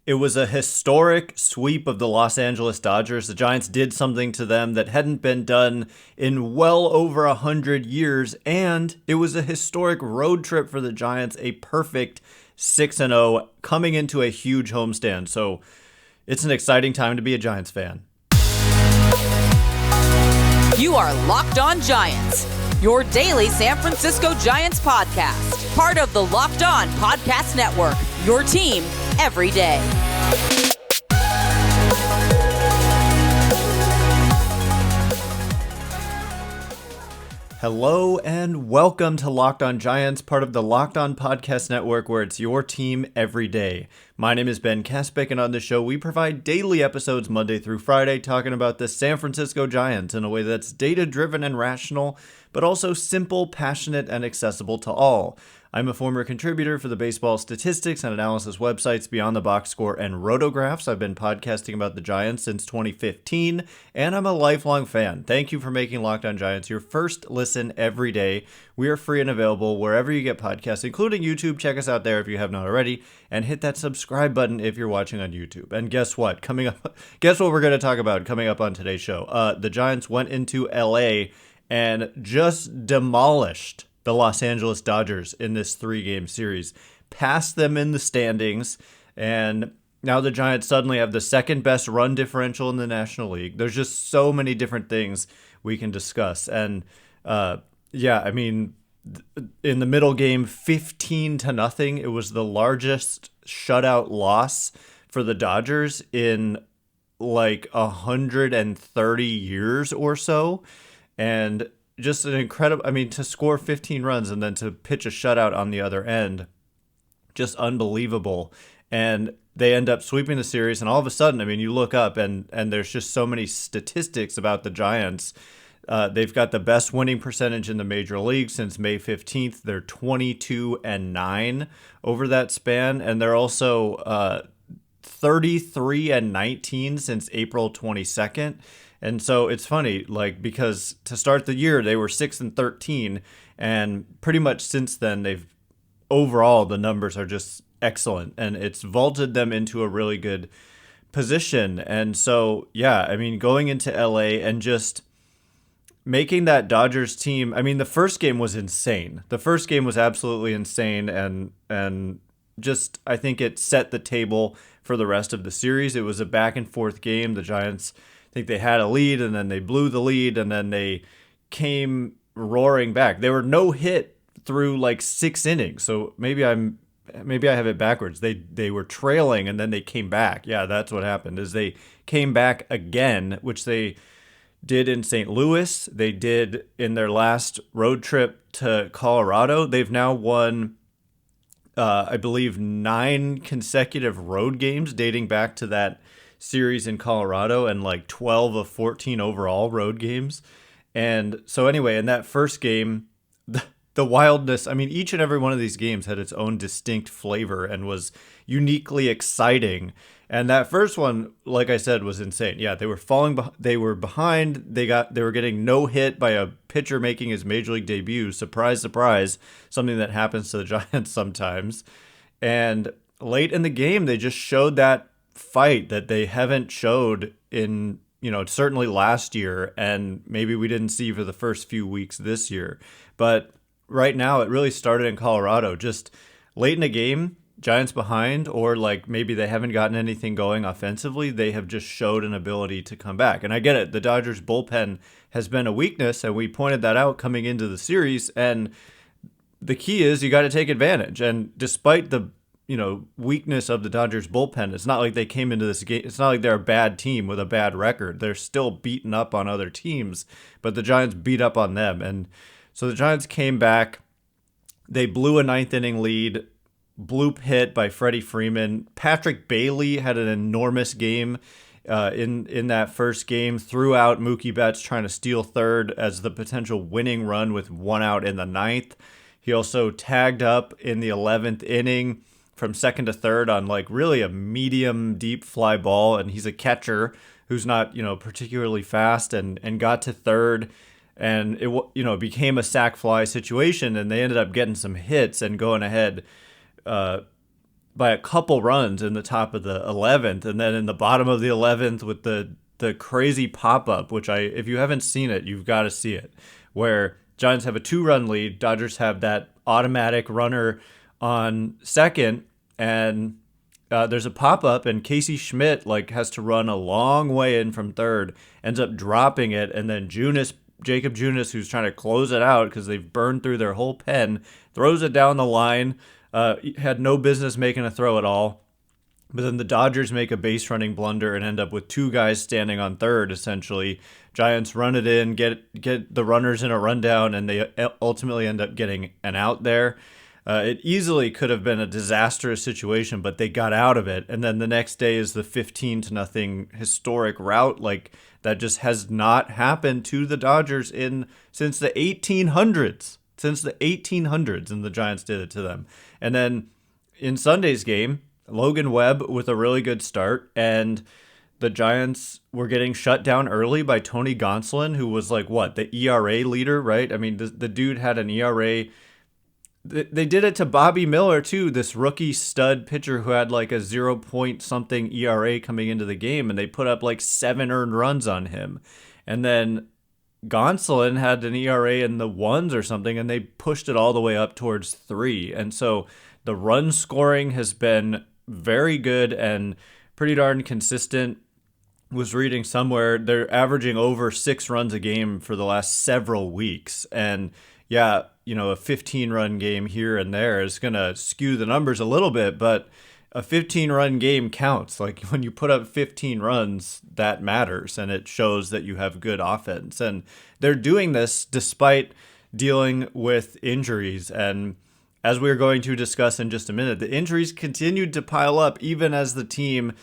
It was a historic sweep of the Los Angeles Dodgers. The Giants did something to them that hadn't been done in well over 100 years, and it was a historic road trip for the Giants, a perfect 6-0 coming into a huge homestand. So it's an exciting time to be a Giants fan. You are Locked On Giants, your daily San Francisco Giants podcast, part of the Locked On Podcast Network, your team every day. Hello and welcome to Locked On Giants, part of the Locked On Podcast Network, where it's your team every day. My name is Ben Kaspick, and on the show we provide daily episodes Monday through Friday talking about the San Francisco Giants in a way that's data-driven and rational, but also simple, passionate, and accessible to all. I'm a former contributor for the baseball statistics and analysis websites Beyond the Box Score and Rotographs. I've been podcasting about the Giants since 2015, and I'm a lifelong fan. Thank you for making Locked On Giants your first listen every day. We are free and available wherever you get podcasts, including YouTube. Check us out there if you have not already, and hit that subscribe button if you're watching on YouTube. And guess what? Guess what we're going to talk about coming up on today's show? The Giants went into LA and just demolished the Los Angeles Dodgers in this 3-game series, passed them in the standings, and now the Giants suddenly have the second best run differential in the National League. There's just so many different things we can discuss. And in the middle game, 15-0, it was the largest shutout loss for the Dodgers in like 130 years or so. And just an incredible, to score 15 runs and then to pitch a shutout on the other end, just unbelievable. And they end up sweeping the series, and all of a sudden, you look up and there's just so many statistics about the Giants. They've got the best winning percentage in the major league since May 15th. They're 22-9 over that span, and they're also 33-19 since April 22nd. And so it's funny, because to start the year, they were 6-13, and pretty much since then, overall, the numbers are just excellent, and it's vaulted them into a really good position. And so, going into LA and just making that Dodgers team, the first game was insane. The first game was absolutely insane, and just, I think it set the table for the rest of the series. It was a back and forth game. The Giants, I think they had a lead, and then they blew the lead, and then they came roaring back. They were no hit through 6 innings. So maybe I have it backwards. They were trailing, and then they came back. Yeah, that's what happened. Is they came back again, which they did in St. Louis. They did in their last road trip to Colorado. They've now won, I believe, 9 consecutive road games dating back to that series in Colorado, and 12 of 14 overall road games. And so anyway, in that first game, the wildness, each and every one of these games had its own distinct flavor and was uniquely exciting. And that first one, like I said, was insane. Yeah, they were behind. They were getting no hit by a pitcher making his major league debut. Surprise, surprise, something that happens to the Giants sometimes. And late in the game, they just showed that fight that they haven't showed in, certainly last year, and maybe we didn't see for the first few weeks this year. But right now, it really started in Colorado. Just late in the game, Giants behind, or maybe they haven't gotten anything going offensively, they have just showed an ability to come back. And I get it, the Dodgers bullpen has been a weakness, and we pointed that out coming into the series, and the key is you got to take advantage. And despite the weakness of the Dodgers bullpen, it's not like they came into this game, it's not like they're a bad team with a bad record. They're still beaten up on other teams, but the Giants beat up on them. And so the Giants came back. They blew a 9th inning lead, bloop hit by Freddie Freeman. Patrick Bailey had an enormous game in that first game, threw out Mookie Betts trying to steal third as the potential winning run with 1 out in the 9th. He also tagged up in the 11th inning from second to third on really a medium deep fly ball, and he's a catcher who's not particularly fast, and got to third, and it became a sac fly situation, and they ended up getting some hits and going ahead by a couple runs in the top of the 11th, and then in the bottom of the 11th with the crazy pop-up, which if you haven't seen it, you've got to see it, where Giants have a 2-run lead, Dodgers have that automatic runner on second, and there's a pop-up, and Casey Schmitt has to run a long way in from third, ends up dropping it, and then Jacob Junis, who's trying to close it out because they've burned through their whole pen, throws it down the line, had no business making a throw at all. But then the Dodgers make a base running blunder and end up with 2 guys standing on third, essentially. Giants run it in, get the runners in a rundown, and they ultimately end up getting an out there. It easily could have been a disastrous situation, but they got out of it. And then the next day is the 15-0 historic rout. That just has not happened to the Dodgers since the 1800s. Since the 1800s, and the Giants did it to them. And then in Sunday's game, Logan Webb with a really good start, and the Giants were getting shut down early by Tony Gonsolin, who was the ERA leader, right? I mean, the dude had an ERA. They did it to Bobby Miller, too, this rookie stud pitcher who had a 0-point-something ERA coming into the game, and they put up 7 earned runs on him. And then Gonsolin had an ERA in the 1s or something, and they pushed it all the way up towards 3. And so the run scoring has been very good and pretty darn consistent. Was reading somewhere they're averaging over 6 runs a game for the last several weeks. And yeah, a 15-run game here and there is going to skew the numbers a little bit, but a 15-run game counts. When you put up 15 runs, that matters, and it shows that you have good offense. And they're doing this despite dealing with injuries. And as we're going to discuss in just a minute, the injuries continued to pile up even as the team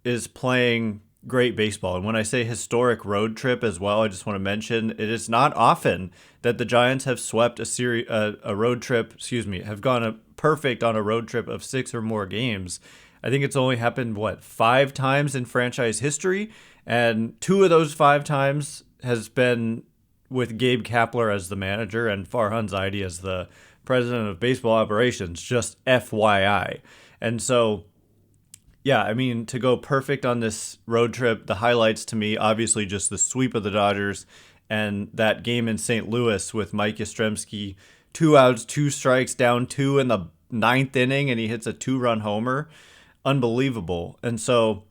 is playing great baseball. And when I say historic road trip as well, I just want to mention it is not often that the Giants have swept a road trip, have gone perfect on a road trip of 6 or more games. I think it's only happened, 5 times in franchise history, and 2 of those 5 times has been with Gabe Kapler as the manager and Farhan Zaidi as the president of baseball operations, just FYI. And so, yeah, I mean, to go perfect on this road trip, the highlights to me, obviously just the sweep of the Dodgers and that game in St. Louis with Mike Yastrzemski, 2 outs, 2 strikes, down 2 in the 9th inning, and he hits a 2-run homer. Unbelievable. And so,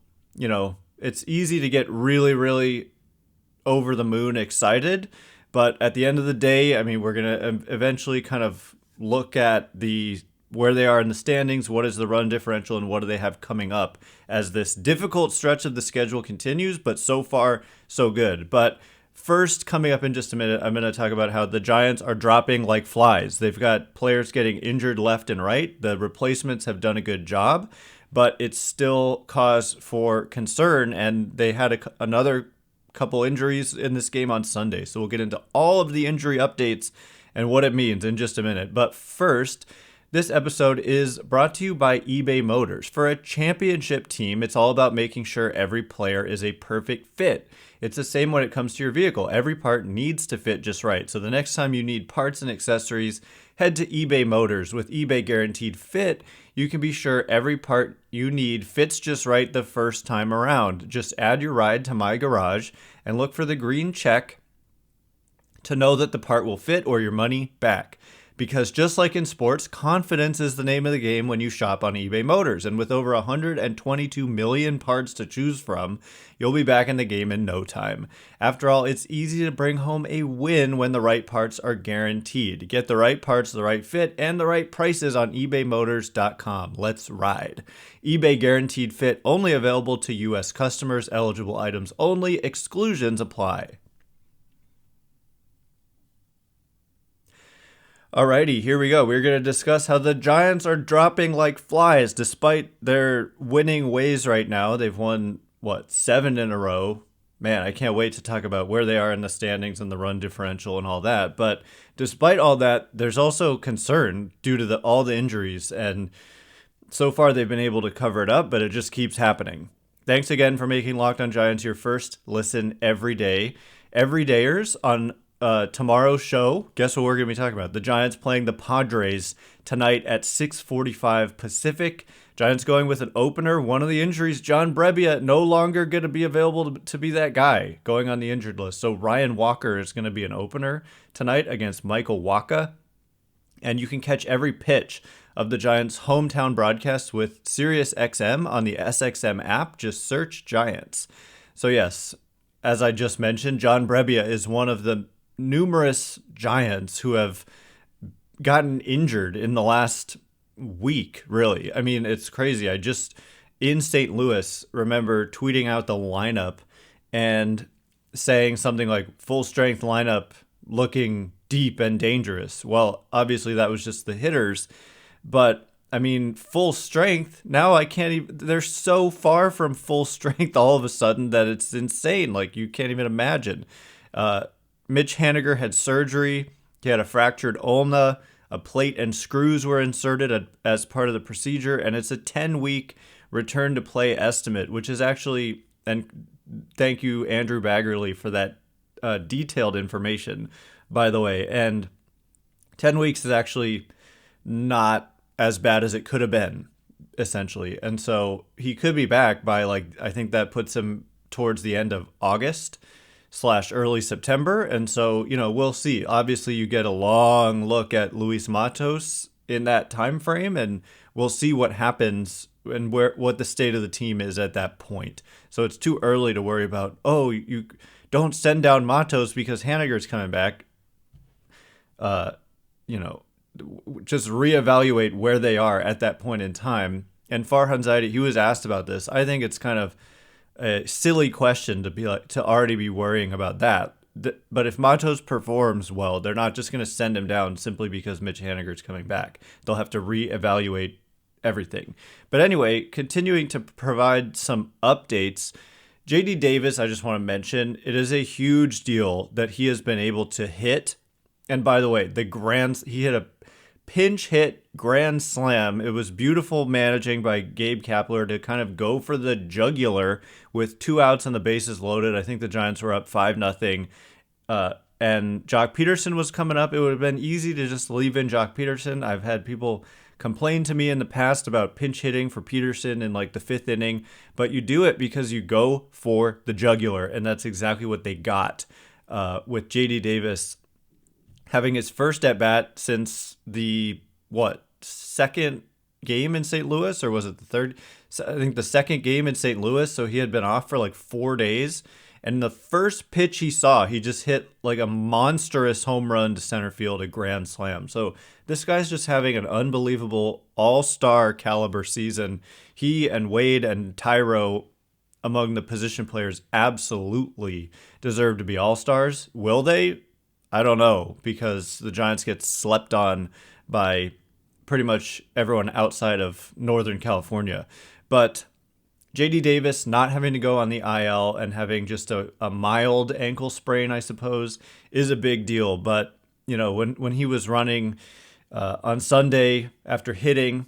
it's easy to get really, really over the moon excited. But at the end of the day, I mean, we're going to eventually kind of look at where they are in the standings, what is the run differential, and what do they have coming up as this difficult stretch of the schedule continues. But so far, so good. But first, coming up in just a minute, I'm going to talk about how the Giants are dropping like flies. They've got players getting injured left and right. The replacements have done a good job, but it's still cause for concern. And they had another couple injuries in this game on Sunday. So we'll get into all of the injury updates and what it means in just a minute. But first, this episode is brought to you by eBay Motors. For a championship team, it's all about making sure every player is a perfect fit. It's the same when it comes to your vehicle. Every part needs to fit just right. So the next time you need parts and accessories, head to eBay Motors. With eBay Guaranteed Fit, you can be sure every part you need fits just right the first time around. Just add your ride to My Garage and look for the green check to know that the part will fit or your money back. Because just like in sports, confidence is the name of the game when you shop on eBay Motors. And with over 122 million parts to choose from, you'll be back in the game in no time. After all, it's easy to bring home a win when the right parts are guaranteed. Get the right parts, the right fit, and the right prices on ebaymotors.com. Let's ride. eBay Guaranteed Fit only available to U.S. customers. Eligible items only. Exclusions apply. Alrighty, here we go. We're going to discuss how the Giants are dropping like flies despite their winning ways right now. They've won, 7 in a row. Man, I can't wait to talk about where they are in the standings and the run differential and all that. But despite all that, there's also concern due to all the injuries. And so far, they've been able to cover it up, but it just keeps happening. Thanks again for making Locked On Giants your first listen every day. Everydayers on tomorrow's show, guess what we're going to be talking about? The Giants playing the Padres tonight at 6:45 Pacific, Giants going with an opener. One of the injuries, John Brebbia, no longer going to be available to be that guy going on the injured list. So Ryan Walker is going to be an opener tonight against Michael Wacha. And you can catch every pitch of the Giants' hometown broadcast with SiriusXM on the SXM app. Just search Giants. So yes, as I just mentioned, John Brebbia is one of the numerous Giants who have gotten injured in the last week, really. I mean, it's crazy. I just, in St. Louis, remember tweeting out the lineup and saying something like full strength lineup looking deep and dangerous. Well, obviously that was just the hitters, but I mean, full strength, now I can't even, they're so far from full strength all of a sudden that it's insane. Like, you can't even imagine. Mitch Haniger had surgery. He had a fractured ulna. A plate and screws were inserted as part of the procedure, and it's a 10-week return to play estimate, which is actually, and thank you, Andrew Baggerly, for that detailed information, by the way. And 10 weeks is actually not as bad as it could have been, essentially. And so he could be back by, like, I think that puts him towards the end of August / early September. And so, you know, we'll see. Obviously, you get a long look at Luis Matos in that time frame, and we'll see what happens and what the state of the team is at that point. So it's too early to worry about, oh, you don't send down Matos because Haniger's coming back. You know, just reevaluate where they are at that point in time. And Farhan Zaidi, he was asked about this. I think it's kind of a silly question to be like, to already be worrying about that. But if Matos performs well, they're not just going to send him down simply because Mitch Haniger's coming back. They'll have to reevaluate everything. But anyway, continuing to provide some updates, J.D. Davis, I just want to mention, it is a huge deal that he has been able to hit. And by the way, he hit a pinch hit grand slam. It was beautiful managing by Gabe Kapler to kind of go for the jugular with 2 outs and the bases loaded. I think the Giants were up 5-0. And Jock Peterson was coming up. It would have been easy to just leave in Jock Peterson. I've had people complain to me in the past about pinch hitting for Peterson in like the 5th inning, but you do it because you go for the jugular, and that's exactly what they got with J.D. Davis having his first at-bat since the, second game in St. Louis, or was it the third? I think the second game in St. Louis, so he had been off for like 4 days, and the first pitch he saw, he just hit like a monstrous home run to center field, a grand slam. So this guy's just having an unbelievable all-star caliber season. He and Wade and Tyro, among the position players, absolutely deserve to be all-stars. Will they? I don't know, because the Giants get slept on by pretty much everyone outside of Northern California. But J.D. Davis not having to go on the IL and having just a mild ankle sprain, I suppose, is a big deal. But, you know, when he was running on Sunday after hitting,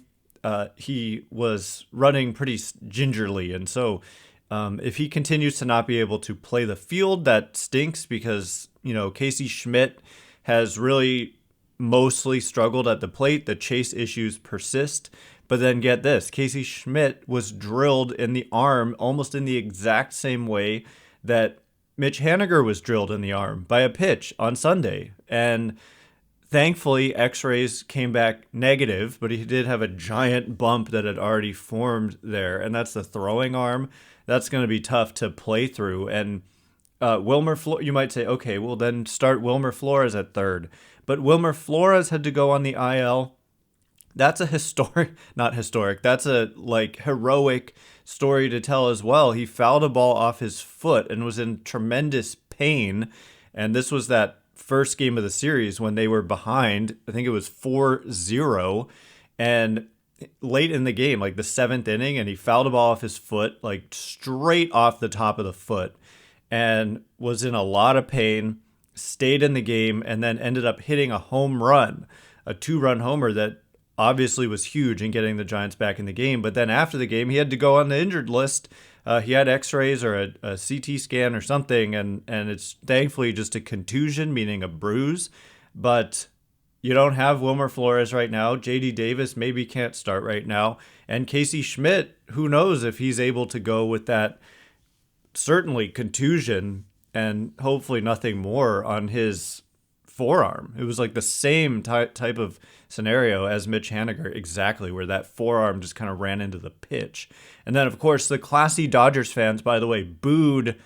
he was running pretty gingerly. And so if he continues to not be able to play the field, that stinks because, you know, Casey Schmitt has really mostly struggled at the plate. The chase issues persist. But then get this, Casey Schmitt was drilled in the arm almost in the exact same way that Mitch Haniger was drilled in the arm by a pitch on Sunday. And thankfully, x-rays came back negative, but he did have a giant bump that had already formed there. And that's the throwing arm. That's going to be tough to play through. And Wilmer Flores, you might say, okay, well then start Wilmer Flores at third. But Wilmer Flores had to go on the IL. That's a that's a heroic story to tell as well. He fouled a ball off his foot and was in tremendous pain. And this was that first game of the series when they were behind. I think it was 4-0. And late in the game, like the 7th inning, and he fouled a ball off his foot, like straight off the top of the foot, and was in a lot of pain, stayed in the game, and then ended up hitting a home run, a 2-run homer that obviously was huge in getting the Giants back in the game. But then after the game, he had to go on the injured list. He had x-rays or a CT scan or something, and it's thankfully just a contusion, meaning a bruise. But you don't have Wilmer Flores right now. JD Davis maybe can't start right now. And Casey Schmitt, who knows if he's able to go with that certainly contusion and hopefully nothing more on his forearm. It was like the same type of scenario as Mitch Haniger, exactly, where that forearm just kind of ran into the pitch. And then, of course, the classy Dodgers fans, by the way, booed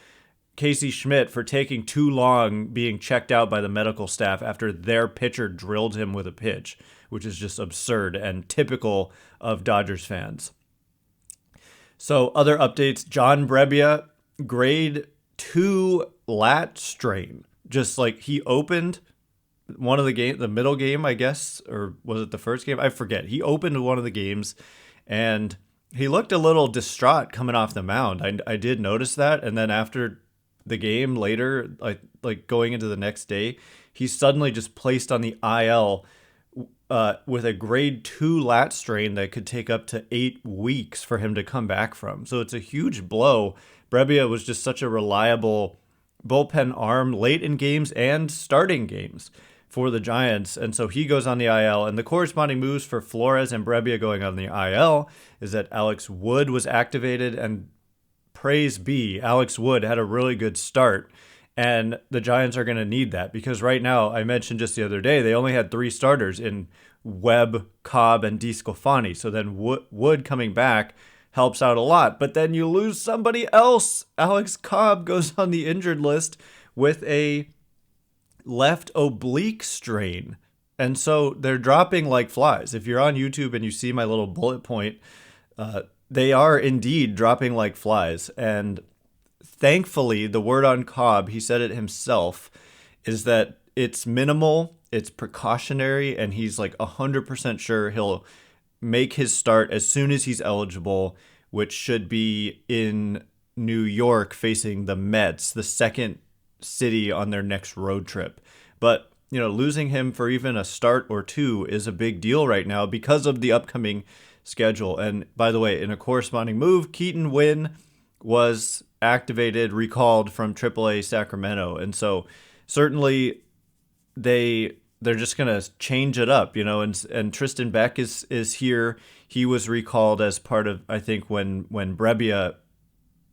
Casey Schmitt for taking too long being checked out by the medical staff after their pitcher drilled him with a pitch, which is just absurd and typical of Dodgers fans. So other updates, John Brebbia, grade 2 lat strain. Just like he opened one of the middle game, I guess, or was it the first game? I forget. He opened one of the games and he looked a little distraught coming off the mound. I did notice that. And then after the game later, like going into the next day, he's suddenly just placed on the IL with a grade 2 lat strain that could take up to 8 weeks for him to come back from. So it's a huge blow. Brebbia was just such a reliable bullpen arm late in games and starting games for the Giants. And so he goes on the IL. And the corresponding moves for Flores and Brebbia going on the IL is that Alex Wood was activated, and praise be, Alex Wood had a really good start, and the Giants are going to need that because right now, I mentioned just the other day, they only had 3 starters in Webb, Cobb, and DeSclafani. So then Wood coming back helps out a lot, but then you lose somebody else. Alex Cobb goes on the injured list with a left oblique strain, and so they're dropping like flies. If you're on YouTube and you see my little bullet point, they are indeed dropping like flies. And thankfully, the word on Cobb, he said it himself, is that it's minimal, it's precautionary, and he's like 100% sure he'll make his start as soon as he's eligible, which should be in New York facing the Mets, the second city on their next road trip. But, losing him for even a start or two is a big deal right now because of the upcoming schedule. And by the way, in a corresponding move, Keaton Wynn was activated, recalled from AAA Sacramento. And so certainly they're just going to change it up, and Tristan Beck is here. He was recalled as part of, I think, when Brebbia,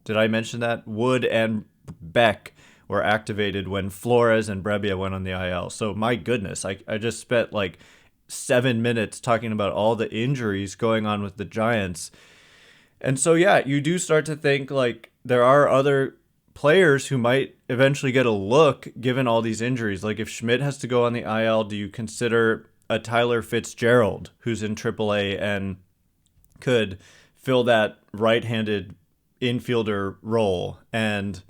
did I mention that? Wood and Beck were activated when Flores and Brebbia went on the IL. So my goodness, I just spent like 7 minutes talking about all the injuries going on with the Giants. And so, yeah, you do start to think like there are other players who might eventually get a look given all these injuries. Like if Schmitt has to go on the IL, do you consider a Tyler Fitzgerald who's in AAA and could fill that right-handed infielder role? And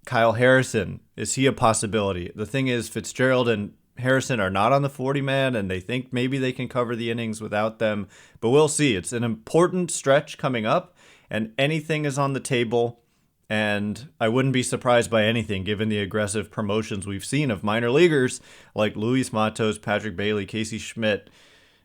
Kyle Harrison, is he a possibility? The thing is, Fitzgerald and Harrison are not on the 40-man, and they think maybe they can cover the innings without them. But we'll see. It's an important stretch coming up, and anything is on the table. And I wouldn't be surprised by anything given the aggressive promotions we've seen of minor leaguers like Luis Matos, Patrick Bailey, Casey Schmitt,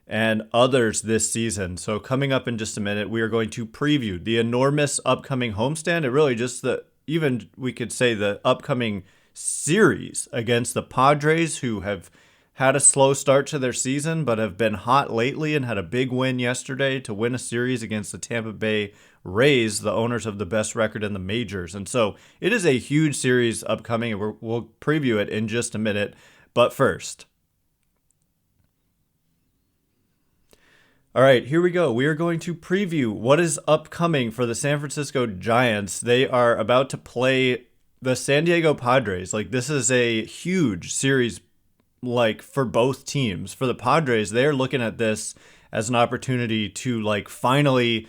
and others this season. So coming up in just a minute, we are going to preview the enormous upcoming homestand. It really just even we could say the upcoming series against the Padres, who have had a slow start to their season but have been hot lately and had a big win yesterday to win a series against the Tampa Bay Rays, the owners of the best record in the majors. And so it is a huge series upcoming, and we'll preview it in just a minute. But first, all right, here we go. We are going to preview what is upcoming for the San Francisco Giants. They are about to play the San Diego Padres. Like, this is a huge series, like, for both teams. For the Padres, they're looking at this as an opportunity to, like, finally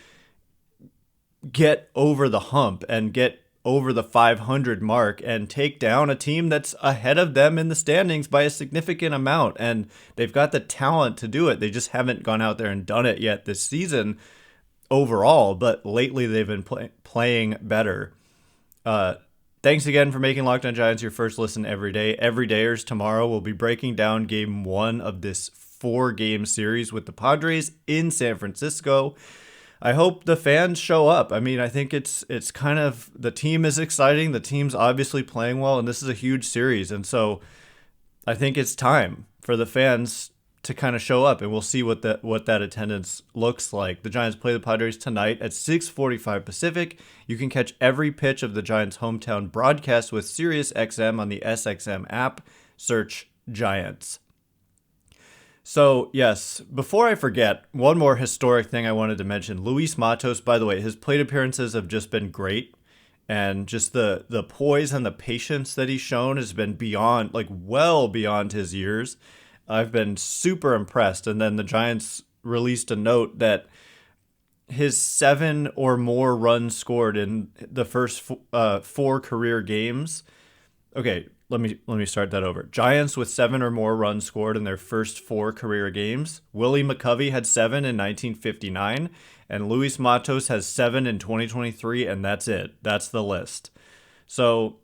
get over the hump and get over the 500 mark and take down a team that's ahead of them in the standings by a significant amount. And they've got the talent to do it. They just haven't gone out there and done it yet this season overall, but lately they've been playing better. Thanks again for making Locked On Giants your first listen every day. Everydayers, tomorrow we'll be breaking down game 1 of this 4-game series with the Padres in San Francisco. I hope the fans show up. I mean, I think it's kind of, the team is exciting. The team's obviously playing well, and this is a huge series. And so I think it's time for the fans to kind of show up, and we'll see what that attendance looks like. The Giants play the Padres tonight at 6:45 Pacific. You can catch every pitch of the Giants' hometown broadcast with SiriusXM on the SXM app. Search Giants. So, yes, before I forget, one more historic thing I wanted to mention. Luis Matos, by the way, his plate appearances have just been great. And just the poise and the patience that he's shown has been beyond, like well beyond his years. I've been super impressed. And then the Giants released a note that his 7 or more runs scored in the first 4 career games. Okay, let me start that over. Giants with 7 or more runs scored in their first 4 career games. Willie McCovey had 7 in 1959, and Luis Matos has 7 in 2023, and that's it. That's the list. So,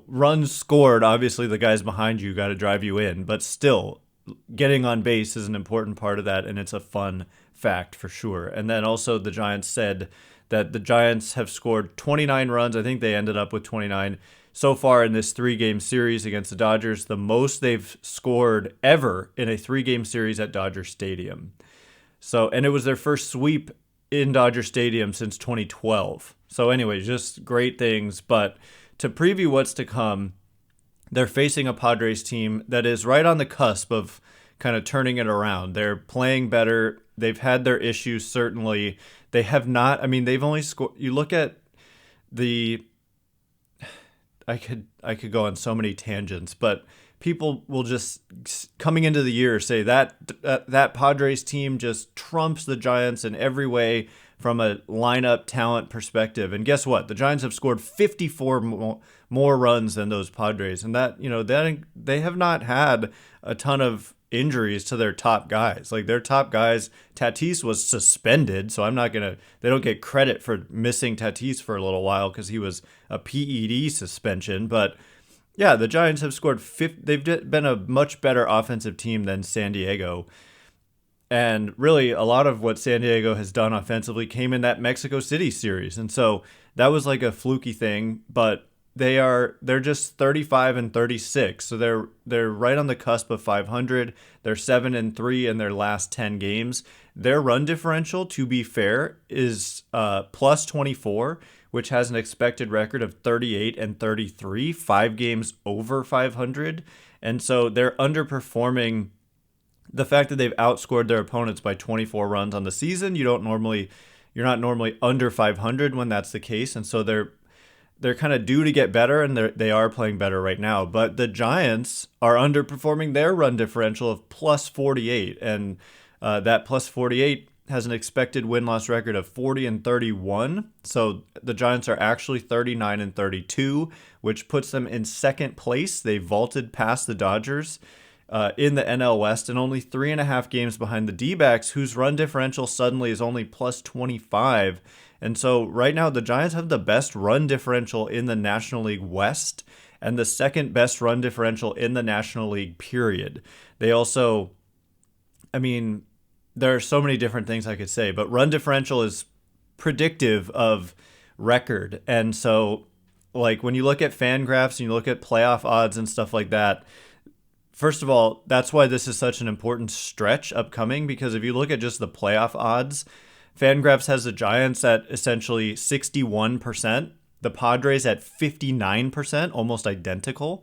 runs scored, obviously the guys behind you got to drive you in, but still, getting on base is an important part of that, and it's a fun fact for sure. And then also the Giants said that the Giants have scored 29 runs. I think they ended up with 29 so far in this 3-game series against the Dodgers, the most they've scored ever in a 3-game series at Dodger Stadium. So, and it was their first sweep in Dodger Stadium since 2012. So anyway, just great things. But to preview what's to come, they're facing a Padres team that is right on the cusp of kind of turning it around. They're playing better. They've had their issues, certainly. They have not, they've only scored, you look at the, I could go on so many tangents, but people will just, coming into the year, say that Padres team just trumps the Giants in every way from a lineup talent perspective. And guess what? The Giants have scored 54 more runs than those Padres, and that they have not had a ton of injuries to their top guys. Like their top guys, Tatis was suspended, so they don't get credit for missing Tatis for a little while because he was a PED suspension. But yeah, the Giants have scored they've been a much better offensive team than San Diego. And really, a lot of what San Diego has done offensively came in that Mexico City series. And so that was like a fluky thing, but they're just 35 and 36. So they're right on the cusp of 500. They're 7-3 in their last 10 games. Their run differential, to be fair, is plus 24, which has an expected record of 38 and 33, 5 games over 500. And so they're underperforming the fact that they've outscored their opponents by 24 runs on the season. You're not normally under 500 when that's the case. And so they're kind of due to get better, and they are playing better right now. But the Giants are underperforming their run differential of plus 48, and that plus 48 has an expected win-loss record of 40 and 31. So the Giants are actually 39 and 32, which puts them in second place. They vaulted past the Dodgers in the NL West, and only 3.5 games behind the D-backs, whose run differential suddenly is only plus 25. And so right now, the Giants have the best run differential in the National League West and the second best run differential in the National League, period. They also, there are so many different things I could say, but run differential is predictive of record. And so, like, when you look at Fangraphs and you look at playoff odds and stuff like that, first of all, that's why this is such an important stretch upcoming, because if you look at just the playoff odds, Fangraphs has the Giants at essentially 61%, the Padres at 59%, almost identical,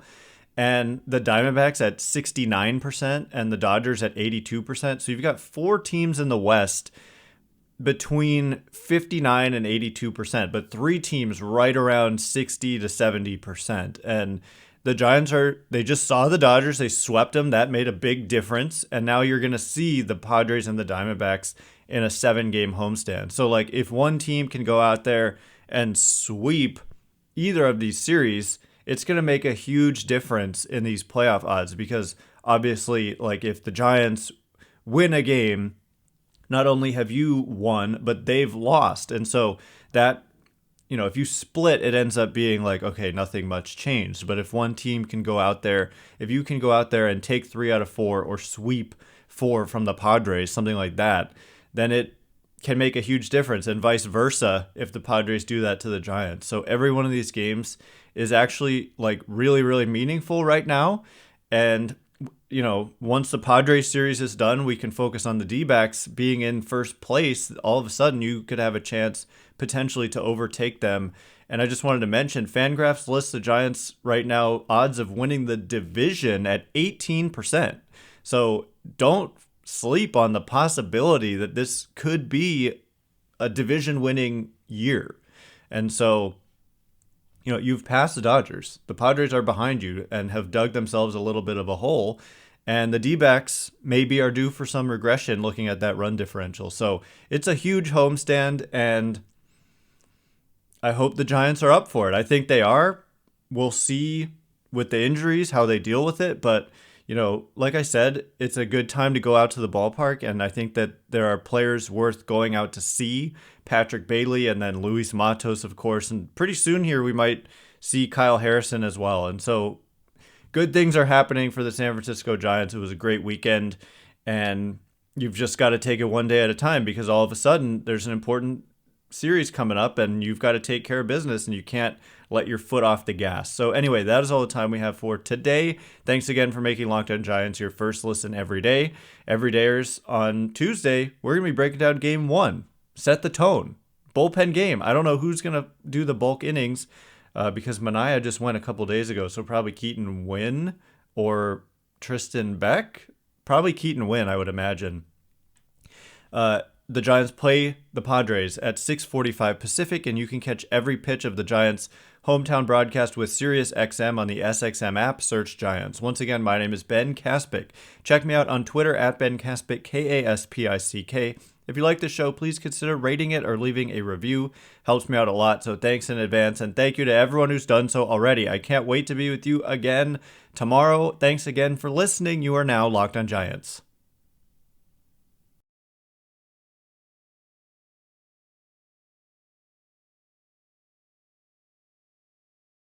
and the Diamondbacks at 69%, and the Dodgers at 82%. So you've got 4 teams in the West between 59 and 82%, but 3 teams right around 60 to 70%. And the Giants they just saw the Dodgers, they swept them, that made a big difference, and now you're going to see the Padres and the Diamondbacks in a 7-game homestand. So, like, if one team can go out there and sweep either of these series, it's going to make a huge difference in these playoff odds, because obviously, like, if the Giants win a game, not only have you won, but they've lost. And so that, if you split, it ends up being like, okay, nothing much changed. But if one team can go out there, if you can go out there and take 3 out of 4 or sweep 4 from the Padres, something like that, then it can make a huge difference, and vice versa if the Padres do that to the Giants. So every one of these games is actually like really, really meaningful right now. And, once the Padres series is done, we can focus on the D-backs being in first place. All of a sudden, you could have a chance potentially to overtake them. And I just wanted to mention, Fangraphs lists the Giants right now odds of winning the division at 18%. So don't sleep on the possibility that this could be a division-winning year. And so, you've passed the Dodgers. The Padres are behind you and have dug themselves a little bit of a hole. And the D-backs maybe are due for some regression looking at that run differential. So it's a huge homestand, and I hope the Giants are up for it. I think they are. We'll see with the injuries how they deal with it. But, like I said, it's a good time to go out to the ballpark. And I think that there are players worth going out to see. Patrick Bailey and then Luis Matos, of course. And pretty soon here we might see Kyle Harrison as well. And so good things are happening for the San Francisco Giants. It was a great weekend. And you've just got to take it one day at a time, because all of a sudden there's an important series coming up and you've got to take care of business and you can't let your foot off the gas. So anyway, that is all the time we have for today. Thanks again for making Locked On Giants your first listen every day. Everydayers, on Tuesday, we're going to be breaking down game 1. Set the tone. Bullpen game. I don't know who's going to do the bulk innings because Manaea just went a couple days ago. So probably Keaton Wynn or Tristan Beck. Probably Keaton Wynn, I would imagine. The Giants play the Padres at 6:45 Pacific, and you can catch every pitch of the Giants' hometown broadcast with SiriusXM on the SXM app. Search Giants. Once again, my name is Ben Kaspick. Check me out on Twitter at Ben Kaspick, Kaspick. If you like the show, please consider rating it or leaving a review. Helps me out a lot, so thanks in advance. And thank you to everyone who's done so already. I can't wait to be with you again tomorrow. Thanks again for listening. You are now Locked On Giants.